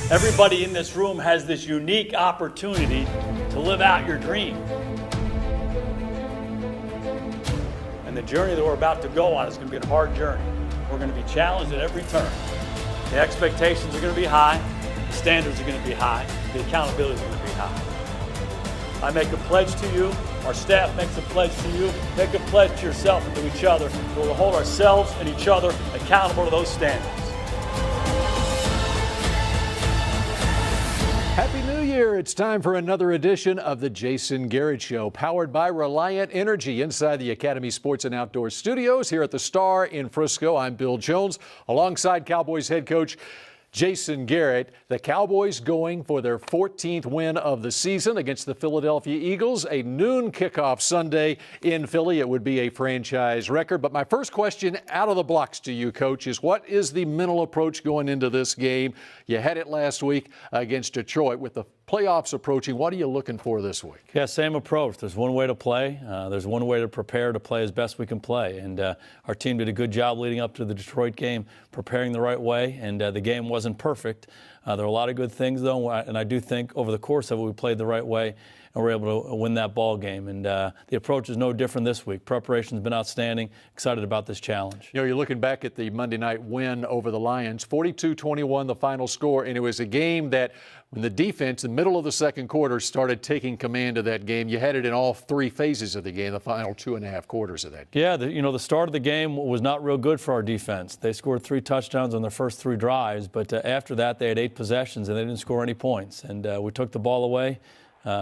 Everybody in this room has this unique opportunity to live out your dream. And the journey that we're about to go on is going to be a hard journey. We're going to be challenged at every turn. The expectations are going to be high, the standards are going to be high, the accountability is going to be high. I make a pledge to you, our staff makes a pledge to you, make a pledge to yourself and to each other. We'll hold ourselves and each other accountable to those standards. Happy New Year! It's time for another edition of the Jason Garrett Show, powered by Reliant Energy inside the Academy Sports and Outdoor Studios here at the Star in Frisco. I'm Bill Jones, alongside Cowboys head coach Jason Garrett. The Cowboys going for their 14th win of the season against the Philadelphia Eagles. A noon kickoff Sunday in Philly. It would be a franchise record. But my first question out of the blocks to you, Coach, is what is the mental approach going into this game? You had it last week against Detroit. With the playoffs approaching, what are you looking for this week? Yeah, same approach. There's one way to play. There's one way to prepare to play as best we can play. And our team did a good job leading up to the Detroit game, preparing the right way. And the game wasn't perfect. There were a lot of good things, though. And I do think over the course of it, we played the right way and were able to win that ball game. And the approach is no different this week. Preparation's been outstanding. Excited about this challenge. You know, you're looking back at the Monday night win over the Lions, 42-21 the final score, and it was a game that when the defense, in the middle of the second quarter, started taking command of that game, you had it in all three phases of the game, the final 2.5 quarters of that game. Yeah, the start of the game was not real good for our defense. They scored 3 touchdowns on their first 3 drives, but after that they had 8 possessions and they didn't score any points. And we took the ball away.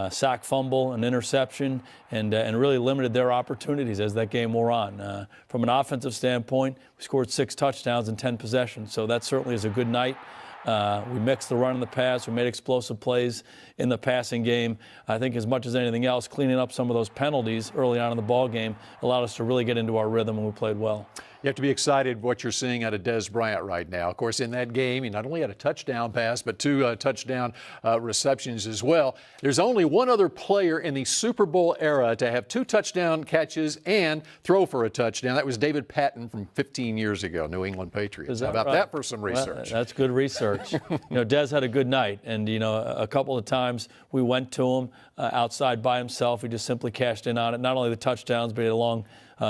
Sack, fumble, an interception, and really limited their opportunities as that game wore on. From an offensive standpoint, we scored 6 touchdowns in 10 possessions, so that certainly is a good night. We mixed the run and the pass. We made explosive plays in the passing game. I think as much as anything else, cleaning up some of those penalties early on in the ball game allowed us to really get into our rhythm, and we played well. You have to be excited what you're seeing out of Dez Bryant right now. Of course, in that game, he not only had a touchdown pass, but 2 touchdown receptions as well. There's only one other player in the Super Bowl era to have 2 touchdown catches and throw for a touchdown. That was David Patton from 15 years ago, New England Patriots. How about that for some research? Well, that's good research. Dez had a good night, and a couple of times we went to him outside by himself. He just simply cashed in on it. Not only the touchdowns, but he had a long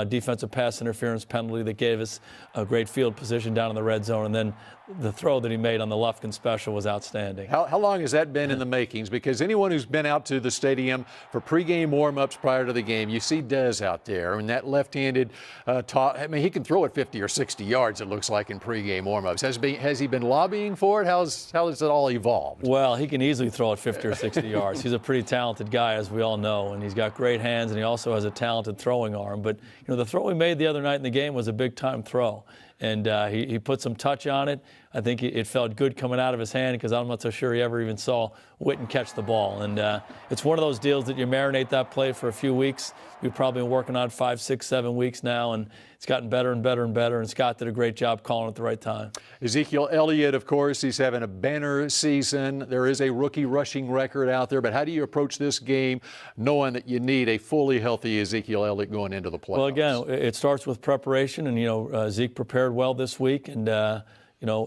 defensive pass interference penalty that gave us a great field position down in the red zone, and then the throw that he made on the Lufkin special was outstanding. How long has that been in the makings? Because anyone who's been out to the stadium for pregame warm-ups prior to the game, you see Dez out there, and that left-handed he can throw it 50 or 60 yards, it looks like, in pregame warm-ups. Has he been lobbying for it? How has it all evolved? Well, he can easily throw it 50 or 60 yards. He's a pretty talented guy, as we all know, and he's got great hands, and he also has a talented throwing arm. But the throw we made the other night in the game was a big-time throw. And he put some touch on it. I think it felt good coming out of his hand because I'm not so sure he ever even saw Witten catch the ball. And it's one of those deals that you marinate that play for a few weeks. We've probably been working on it 5, 6, 7 weeks now, and it's gotten better and better and better. And Scott did a great job calling at the right time. Ezekiel Elliott, of course, he's having a banner season. There is a rookie rushing record out there. But how do you approach this game knowing that you need a fully healthy Ezekiel Elliott going into the playoffs? Well, again, it starts with preparation. And, Zeke prepared well this week. And,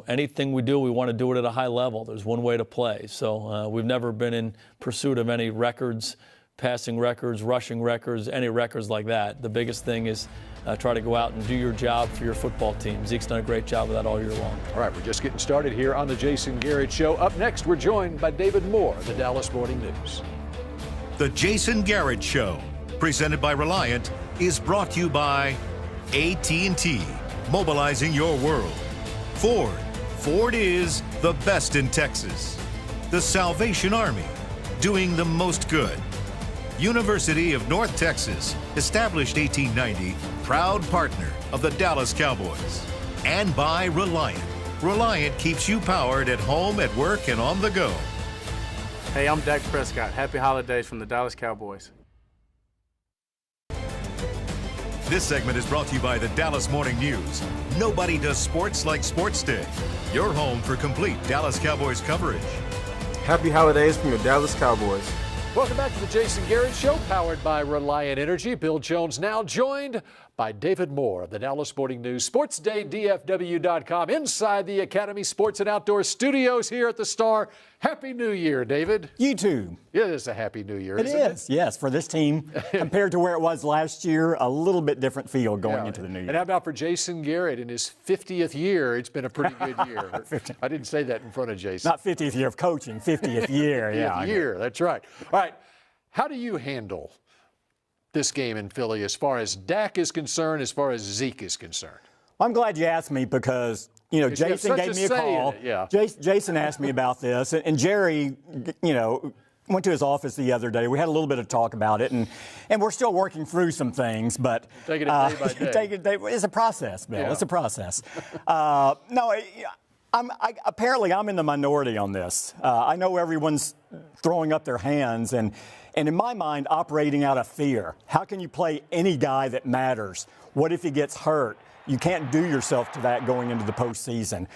anything we do, we want to do it at a high level. There's one way to play. So we've never been in pursuit of any records, passing records, rushing records, any records like that. The biggest thing is try to go out and do your job for your football team. Zeke's done a great job of that all year long. All right, we're just getting started here on the Jason Garrett Show. Up next, we're joined by David Moore, the Dallas Morning News. The Jason Garrett Show, presented by Reliant, is brought to you by AT&T, mobilizing your world. Ford is the best in Texas. The Salvation Army, doing the most good. University of North Texas, established 1890, proud partner of the Dallas Cowboys. And by Reliant. Reliant keeps you powered at home, at work, and on the go. Hey, I'm Dak Prescott. Happy holidays from the Dallas Cowboys. This segment is brought to you by the Dallas Morning News. Nobody does sports like Sports Day. Your home for complete Dallas Cowboys coverage. Happy holidays from the Dallas Cowboys. Welcome back to the Jason Garrett Show, powered by Reliant Energy. Bill Jones now joined by David Moore of the Dallas Sporting News, SportsDayDFW.com, inside the Academy Sports and Outdoor Studios here at the Star. Happy New Year, David. You too. It is a happy New Year, It is, yes, for this team. Compared to where it was last year, a little bit different feel going into the new year. And how about for Jason Garrett in his 50th year? It's been a pretty good year. I didn't say that in front of Jason. Not 50th year of coaching, 50th year. 50th year, that's right. All right, how do you handle this game in Philly as far as Dak is concerned, as far as Zeke is concerned? I'm glad you asked me because, you know, Jason gave me a call. Jason asked me about this, and Jerry, you know, went to his office the other day. We had a little bit of talk about it, and we're still working through some things, but take it day by day. Take it day. It's a process, Bill. Yeah. It's a process. Apparently I'm in the minority on this. I know everyone's throwing up their hands and in my mind, operating out of fear. How can you play any guy that matters? What if he gets hurt? You can't do yourself to that going into the postseason.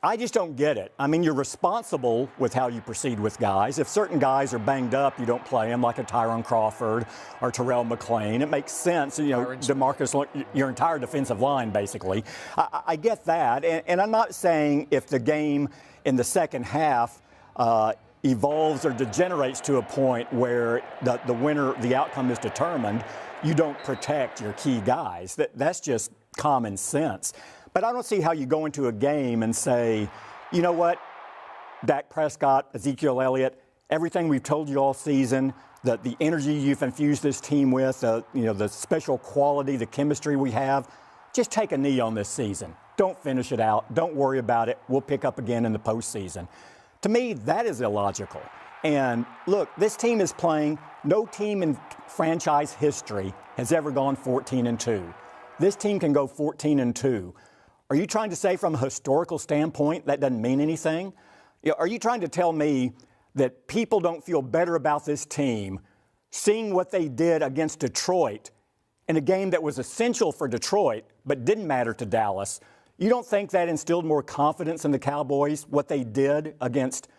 I just don't get it. I mean, you're responsible with how you proceed with guys. If certain guys are banged up, you don't play them, like a Tyrone Crawford or Terrell McClain. It makes sense. You know, DeMarcus, your entire defensive line, basically. I get that. And I'm not saying if the game in the second half evolves or degenerates to a point where the winner, the outcome is determined, you don't protect your key guys. That's just common sense. But I don't see how you go into a game and say, you know what, Dak Prescott, Ezekiel Elliott, everything we've told you all season, the energy you've infused this team with, the special quality, the chemistry we have, just take a knee on this season. Don't finish it out. Don't worry about it. We'll pick up again in the postseason. To me, that is illogical. And look, this team is playing. No team in franchise history has ever gone 14-2. This team can go 14-2. Are you trying to say from a historical standpoint that doesn't mean anything? Are you trying to tell me that people don't feel better about this team seeing what they did against Detroit in a game that was essential for Detroit but didn't matter to Dallas? You don't think that instilled more confidence in the Cowboys, what they did against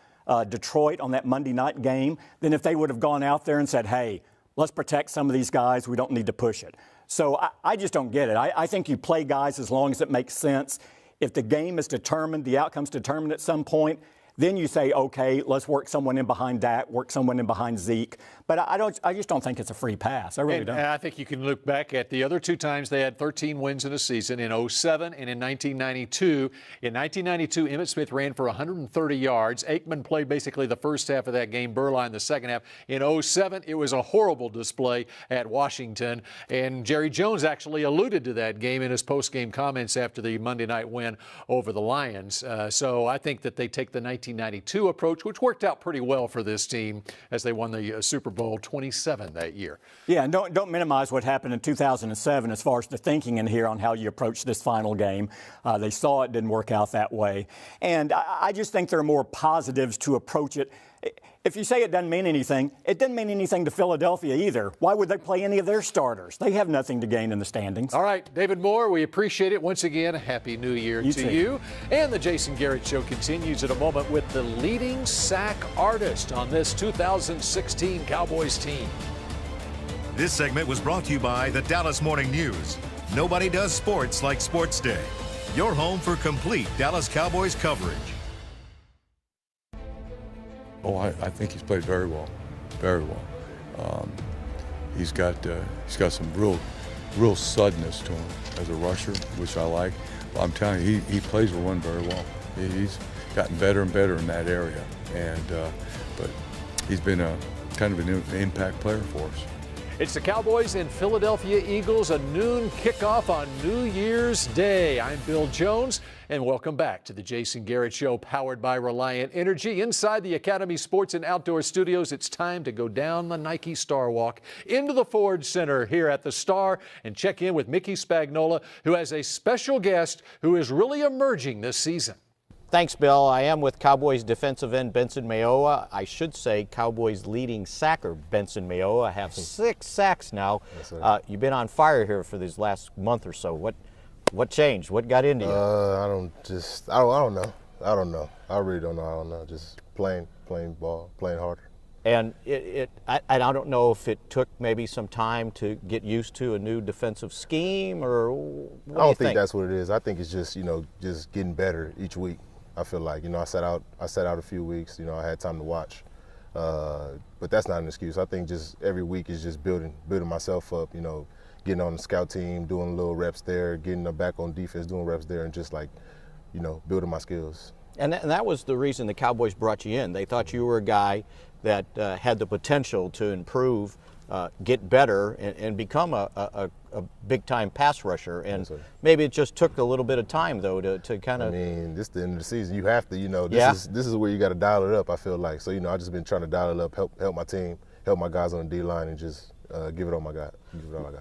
Detroit on that Monday night game, than if they would have gone out there and said, hey, let's protect some of these guys. We don't need to push it. So I just don't get it. I think you play guys as long as it makes sense. If the game is determined, the outcome's determined at some point, then you say, okay, let's work someone in behind Dak, work someone in behind Zeke. But I just don't think it's a free pass. I really don't. And I think you can look back at the other two times they had 13 wins in a season, in 2007 and in 1992. In 1992, Emmitt Smith ran for 130 yards. Aikman played basically the first half of that game, Burline the second half. In 2007, it was a horrible display at Washington. And Jerry Jones actually alluded to that game in his post-game comments after the Monday night win over the Lions. So I think that they take the 1992 approach, which worked out pretty well for this team as they won the Super Bowl 27 that year. Yeah, and don't minimize what happened in 2007 as far as the thinking in here on how you approach this final game. They saw it didn't work out that way. And I just think there are more positives to approach it. If you say it doesn't mean anything, it didn't mean anything to Philadelphia either. Why would they play any of their starters? They have nothing to gain in the standings. All right, David Moore, we appreciate it. Once again, Happy New Year to you. And the Jason Garrett Show continues in a moment with the leading sack artist on this 2016 Cowboys team. This segment was brought to you by the Dallas Morning News. Nobody does sports like Sports Day. Your home for complete Dallas Cowboys coverage. Oh, I think he's played very well, very well. He's got some real suddenness to him as a rusher, which I like. I'm telling you, he plays with one very well. He's gotten better and better in that area, but he's been a kind of an impact player for us. It's the Cowboys and Philadelphia Eagles, a noon kickoff on New Year's Day. I'm Bill Jones, and welcome back to the Jason Garrett Show, powered by Reliant Energy. Inside the Academy Sports and Outdoor Studios, it's time to go down the Nike Star Walk into the Ford Center here at the Star and check in with Mickey Spagnola, who has a special guest who is really emerging this season. Thanks, Bill. I am with Cowboys defensive end Benson Mayowa. I should say Cowboys leading sacker Benson Mayowa. Have 6 sacks now. Yes, you've been on fire here for these last month or so. What changed? What got into you? I don't know. I really don't know. I don't know. Just playing ball, playing harder. And I don't know if it took maybe some time to get used to a new defensive scheme, or what I don't do you think that's what it is. I think it's just, just getting better each week. I feel like, I sat out a few weeks, I had time to watch. But that's not an excuse. I think just every week is just building myself up, getting on the scout team, doing little reps there, getting back on defense, doing reps there, and just building my skills. And that was the reason the Cowboys brought you in. They thought you were a guy that had the potential to improve, get better, and become a big-time pass rusher. And maybe it just took a little bit of time, though, to kind of. I mean, this is the end of the season. You have to, this is where you got to dial it up, I feel like. So, I've just been trying to dial it up, help my team, help my guys on the D-line, and just give it all I got.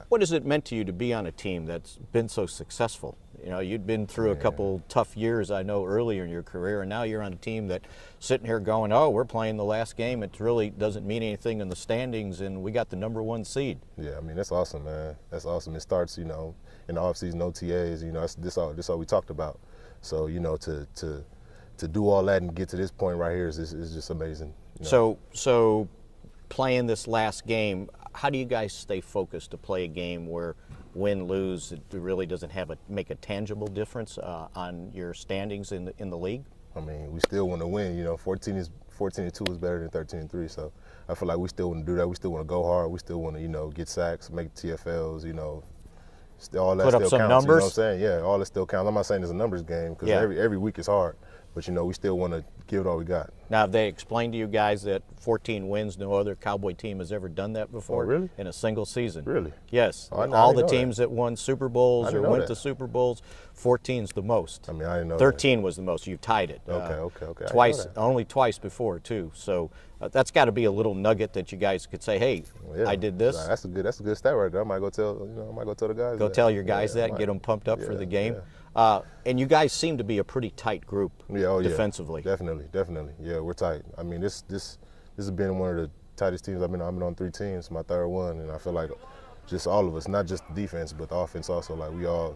What has it meant to you to be on a team that's been so successful? You'd been through a couple tough years, I know, earlier in your career, and now you're on a team that sitting here going, oh, we're playing the last game. It really doesn't mean anything in the standings, and we got the #1 seed. Yeah, I mean, that's awesome, man. That's awesome. It starts, in the offseason, OTAs, this all we talked about. So, to do all that and get to this point right here is just amazing. So playing this last game, how do you guys stay focused to play a game where win, lose, it really doesn't make a tangible difference on your standings in the league? I mean, we still want to win. 14-2 is better than 13-3. So I feel like we still want to do that. We still want to go hard. We still want to, get sacks, make TFLs. All that put still up some counts. numbers. You know what I'm saying? Yeah, all that still counts. I'm not saying it's a numbers game because every week is hard. But, we still want to give it all we got. Now, have they explained to you guys that 14 wins, no other Cowboy team has ever done that before? Oh, really? In a single season? Really? Yes. Oh, all the teams that won Super Bowls or went to Super Bowls, 14's the most. I mean, I didn't know 13 was the most. You tied it. Okay. Twice, only twice before, too. So that's got to be a little nugget that you guys could say, hey, I did this. That's a good stat right there. I might go tell the guys. Go tell your guys that and get them pumped up for the game. Yeah. And you guys seem to be a pretty tight group defensively. Definitely. Yeah, we're tight. I mean, this has been one of the tightest teams. I've been on 3 teams, my 3rd one, and I feel like just all of us, not just the defense, but the offense also, like we all,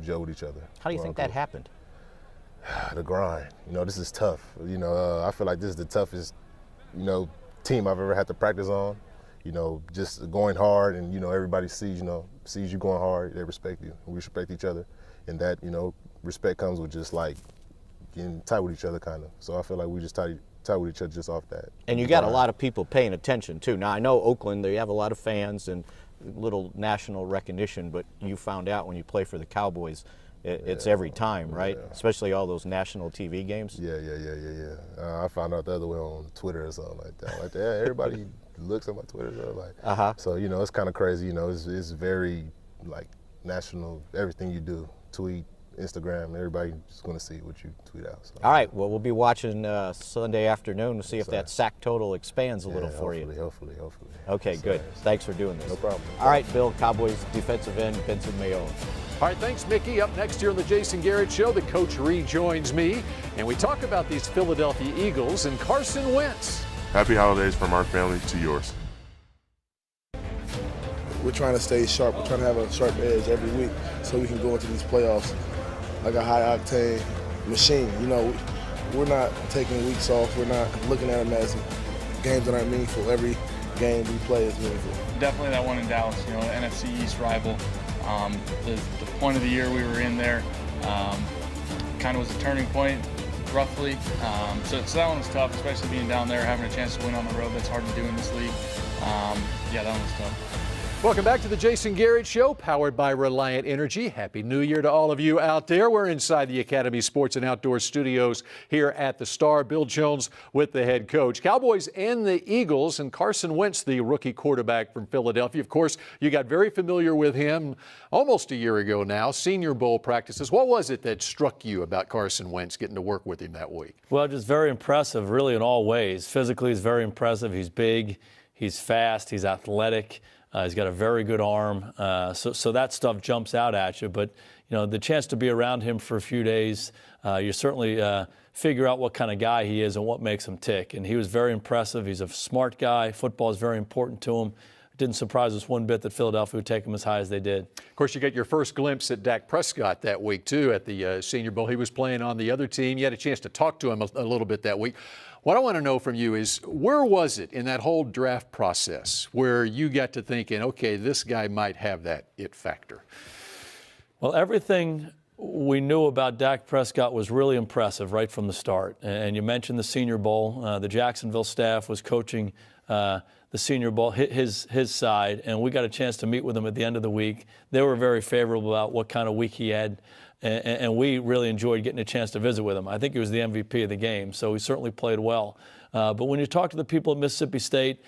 gel with each other. How do you think that happened? The grind. This is tough. I feel like this is the toughest, team I've ever had to practice on. Just going hard, and everybody sees you going hard. They respect you. We respect each other. And that, respect comes with just like getting tight with each other, kind of. So I feel like we just tight with each other just off that. And you got a lot of people paying attention too. Now I know Oakland, they have a lot of fans and little national recognition, but you found out when you play for the Cowboys, it's every time, right? Yeah. Especially all those national TV games. Yeah. I found out the other way on Twitter or something like that. Everybody looks at my Twitter, so it's kind of crazy. It's very like national. Everything you do. Tweet, Instagram, everybody's going to see what you tweet out. So. All right, well, we'll be watching Sunday afternoon to see if that sack total expands a little for you. Hopefully. Okay, good. Thanks for doing this. No problem. All right, Bill, Cowboys defensive end, Benson Mayowa. All right, thanks, Mickey. Up next here on the Jason Garrett Show, the coach rejoins me, and we talk about these Philadelphia Eagles and Carson Wentz. Happy holidays from our family to yours. We're trying to stay sharp. We're trying to have a sharp edge every week so we can go into these playoffs like a high-octane machine. We're not taking weeks off. We're not looking at them as games that aren't meaningful. Every game we play is meaningful. Definitely that one in Dallas, NFC East rival. The point of the year we were in there kind of was a turning point, roughly. So that one was tough, especially being down there, having a chance to win on the road. That's hard to do in this league. That one was tough. Welcome back to the Jason Garrett Show, powered by Reliant Energy. Happy New Year to all of you out there. We're inside the Academy Sports and Outdoor Studios here at the Star. Bill Jones with the head coach. Cowboys and the Eagles, and Carson Wentz, the rookie quarterback from Philadelphia. Of course, you got very familiar with him almost a year ago now, Senior Bowl practices. What was it that struck you about Carson Wentz getting to work with him that week? Well, just very impressive, really, in all ways. Physically, he's very impressive. He's big, he's fast, he's athletic. He's got a very good arm, so that stuff jumps out at you. But, the chance to be around him for a few days, you certainly figure out what kind of guy he is and what makes him tick. And he was very impressive. He's a smart guy. Football is very important to him. didn't surprise us one bit that Philadelphia would take them as high as they did. Of course, you get your first glimpse at Dak Prescott that week, too, at the Senior Bowl. He was playing on the other team. You had a chance to talk to him a little bit that week. What I want to know from you is, where was it in that whole draft process where you got to thinking, okay, this guy might have that it factor? Well, everything we knew about Dak Prescott was really impressive right from the start. And you mentioned the Senior Bowl. The Jacksonville staff was coaching the Senior Bowl, his side, and we got a chance to meet with him at the end of the week. They were very favorable about what kind of week he had, and we really enjoyed getting a chance to visit with him. I think he was the MVP of the game, so he certainly played well. But when you talk to the people at Mississippi State,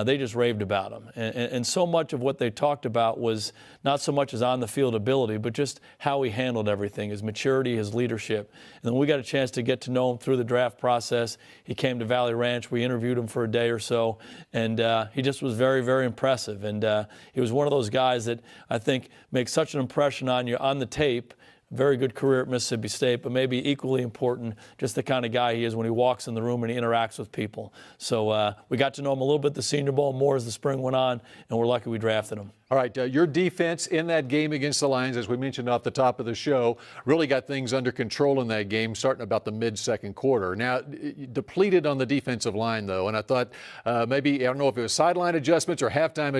they just raved about him. And so much of what they talked about was not so much his on-the-field ability, but just how he handled everything, his maturity, his leadership. And then we got a chance to get to know him through the draft process. He came to Valley Ranch. We interviewed him for a day or so, and he just was very, very impressive. And he was one of those guys that I think makes such an impression on you on the tape. Very good career at Mississippi State, but maybe equally important, just the kind of guy he is when he walks in the room and he interacts with people. So we got to know him a little bit at the Senior Bowl, more as the spring went on, and we're lucky we drafted him. All right, your defense in that game against the Lions, as we mentioned off the top of the show, really got things under control in that game starting about the mid-second quarter. Now, depleted on the defensive line, though, and I thought maybe, I don't know if it was sideline adjustments or halftime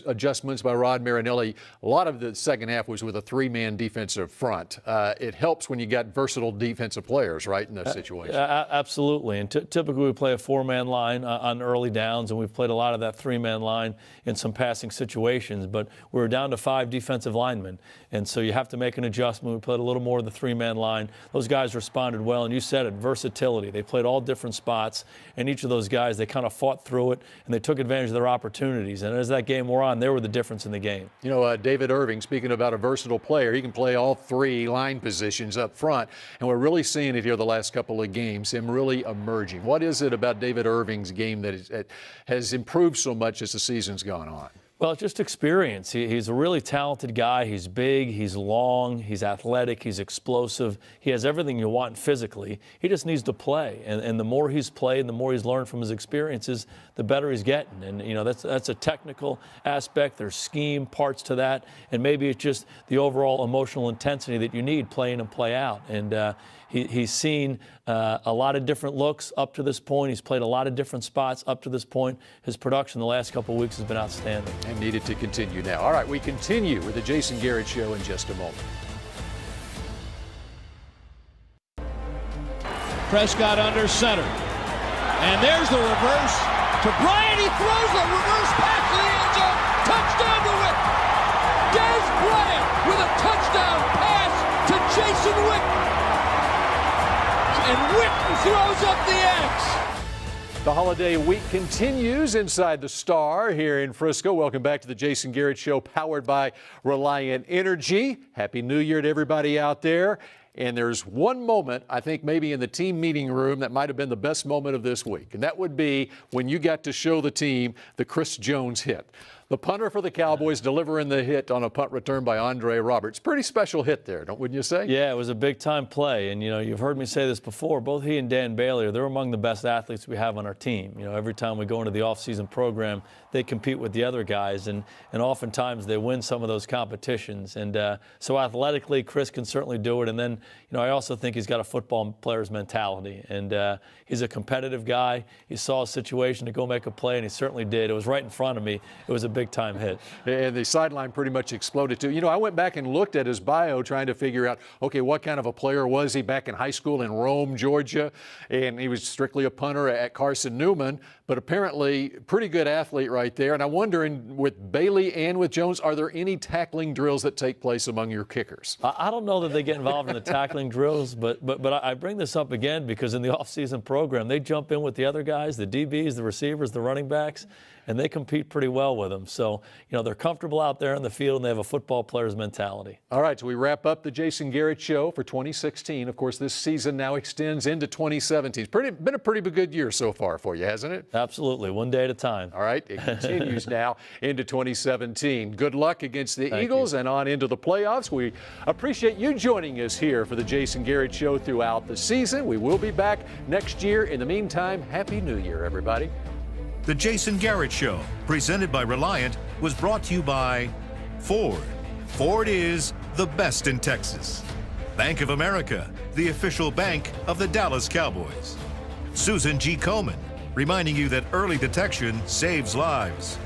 adjustments by Rod Marinelli. A lot of the second half was with a three-man defensive front. It helps when you got versatile defensive players, right, in those situations. Absolutely. And typically we play a four-man line on early downs, and we've played a lot of that three-man line in some passing situations. But we were down to 5 defensive linemen, and so you have to make an adjustment. We played a little more of the three-man line. Those guys responded well, and you said it, versatility. They played all different spots, and each of those guys, they kind of fought through it, and they took advantage of their opportunities. And as that game wore on, they were the difference in the game. You know, David Irving, speaking about a versatile player, he can play all 3 line positions up front, and we're really seeing it here the last couple of games, him really emerging. What is it about David Irving's game that has improved so much as the season's gone on? Well, just experience. He's a really talented guy. He's big, he's long, he's athletic, he's explosive. He has everything you want physically. He just needs to play. And the more he's played, the more he's learned from his experiences, the better he's getting. And, you know, that's a technical aspect. There's scheme parts to that. And maybe it's just the overall emotional intensity that you need play in and play out. And he's seen a lot of different looks up to this point. He's played a lot of different spots up to this point. His production the last couple of weeks has been outstanding. And needed to continue now. All right, we continue with the Jason Garrett Show in just a moment. Prescott under center. And there's the reverse to Bryant. He throws a reverse pass to the end zone. Touchdown to Wick. Dez Bryant with a touchdown pass to Jason Wick. And Wick throws up the X. The holiday week continues inside the Star here in Frisco. Welcome back to the Jason Garrett Show, powered by Reliant Energy. Happy New Year to everybody out there. And there's one moment, I think maybe in the team meeting room, that might have been the best moment of this week. And that would be when you got to show the team the Chris Jones hit. The punter for the Cowboys delivering the hit on a punt return by Andre Roberts. Pretty special hit there, wouldn't you say? Yeah, it was a big-time play. And, you know, you've heard me say this before. Both he and Dan Bailey, they're among the best athletes we have on our team. You know, every time we go into the off-season program, they compete with the other guys. And oftentimes they win some of those competitions. And so athletically, Chris can certainly do it. And then, you know, I also think he's got a football player's mentality. And he's a competitive guy. He saw a situation to go make a play, and he certainly did. It was right in front of me. It was a big-time hit. And the sideline pretty much exploded, too. You know, I went back and looked at his bio trying to figure out, okay, what kind of a player was he back in high school in Rome, Georgia? And he was strictly a punter at Carson Newman, but apparently pretty good athlete right there. And I'm wondering, with Bailey and with Jones, are there any tackling drills that take place among your kickers? I don't know that they get involved in the tackling drills, but I bring this up again because in the off-season program, they jump in with the other guys, the DBs, the receivers, the running backs, and they compete pretty well with them. So, you know, they're comfortable out there in the field, and they have a football player's mentality. All right, so we wrap up the Jason Garrett Show for 2016. Of course, this season now extends into 2017. It's been a pretty good year so far for you, hasn't it? Absolutely, one day at a time. All right, it continues now into 2017. Good luck against the Eagles and on into the playoffs. We appreciate you joining us here for the Jason Garrett Show throughout the season. We will be back next year. In the meantime, Happy New Year, everybody. The Jason Garrett Show, presented by Reliant, was brought to you by Ford. Ford is the best in Texas. Bank of America, the official bank of the Dallas Cowboys. Susan G. Komen, reminding you that early detection saves lives.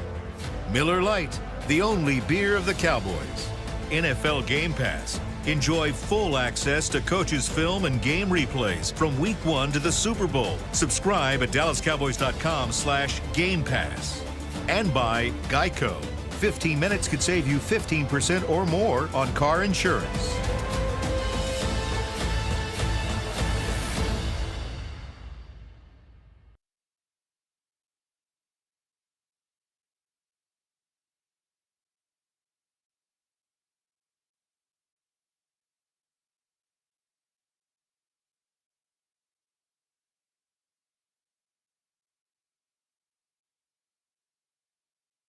Miller Lite, the only beer of the Cowboys. NFL Game Pass. Enjoy full access to coaches' film and game replays from Week 1 to the Super Bowl. Subscribe at DallasCowboys.com/Game Pass. And by Geico. 15 minutes could save you 15% or more on car insurance.